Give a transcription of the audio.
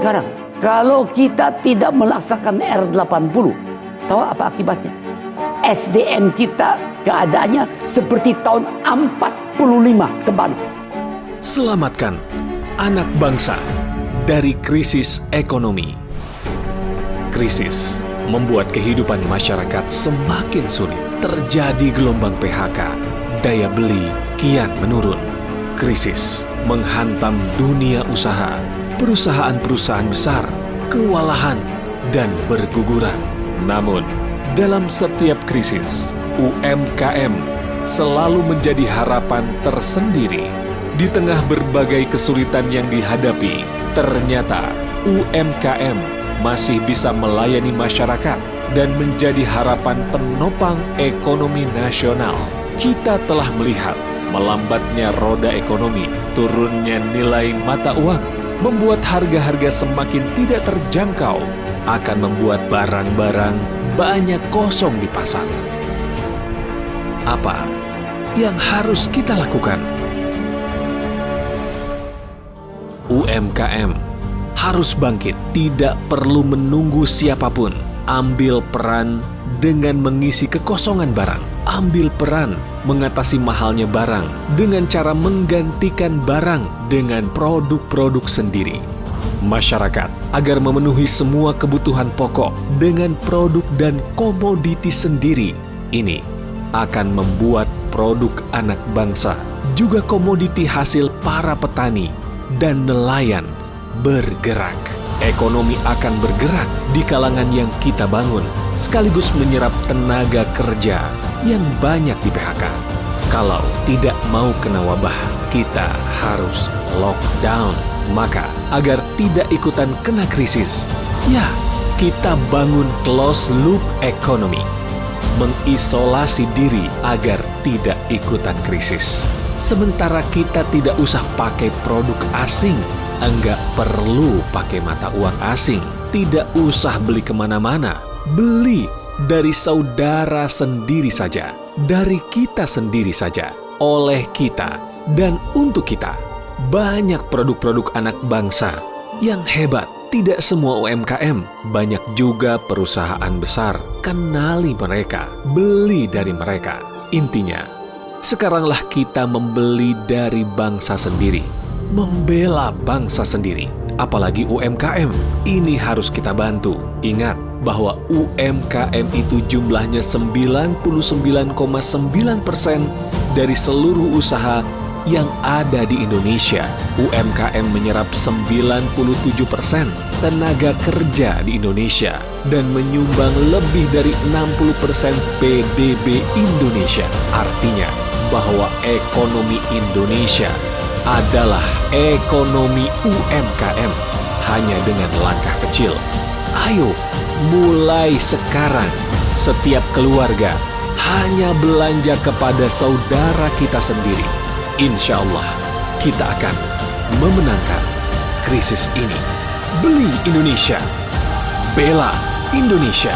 sekarang, kalau kita tidak melaksanakan R80, tahu apa akibatnya? SDM kita keadaannya seperti tahun 45 kembali. Selamatkan anak bangsa dari krisis ekonomi. Krisis membuat kehidupan masyarakat semakin sulit. Terjadi gelombang PHK, daya beli kian menurun. Krisis menghantam dunia usaha. Perusahaan-perusahaan besar kewalahan dan berguguran. Namun, dalam setiap krisis, UMKM selalu menjadi harapan tersendiri. Di tengah berbagai kesulitan yang dihadapi, ternyata UMKM masih bisa melayani masyarakat dan menjadi harapan penopang ekonomi nasional. Kita telah melihat melambatnya roda ekonomi, turunnya nilai mata uang, membuat harga-harga semakin tidak terjangkau, akan membuat barang-barang banyak kosong di pasar. Apa yang harus kita lakukan? UMKM harus bangkit, tidak perlu menunggu siapapun. Ambil peran dengan mengisi kekosongan barang. Ambil peran mengatasi mahalnya barang dengan cara menggantikan barang dengan produk-produk sendiri. Masyarakat agar memenuhi semua kebutuhan pokok dengan produk dan komoditi sendiri. Ini akan membuat produk anak bangsa, juga komoditi hasil para petani dan nelayan bergerak. Ekonomi akan bergerak di kalangan yang kita bangun, sekaligus menyerap tenaga kerja yang banyak di PHK. Kalau tidak mau kena wabah, kita harus lockdown. Maka, agar tidak ikutan kena krisis, ya, kita bangun closed loop ekonomi. Mengisolasi diri agar tidak ikutan krisis. Sementara kita tidak usah pakai produk asing, enggak perlu pakai mata uang asing, tidak usah beli kemana-mana, beli dari saudara sendiri saja, dari kita sendiri saja, oleh kita, dan untuk kita. Banyak produk-produk anak bangsa yang hebat. Tidak semua UMKM, banyak juga perusahaan besar. Kenali mereka, beli dari mereka. Intinya, sekaranglah kita membeli dari bangsa sendiri, membela bangsa sendiri. Apalagi UMKM, ini harus kita bantu. Ingat bahwa UMKM itu jumlahnya 99,9% dari seluruh usaha yang ada di Indonesia. UMKM menyerap 97% tenaga kerja di Indonesia dan menyumbang lebih dari 60% PDB Indonesia. Artinya bahwa ekonomi Indonesia adalah ekonomi UMKM, hanya dengan langkah kecil. Ayo, mulai sekarang, setiap keluarga hanya belanja kepada saudara kita sendiri. Insya Allah, kita akan memenangkan krisis ini. Beli Indonesia, bela Indonesia.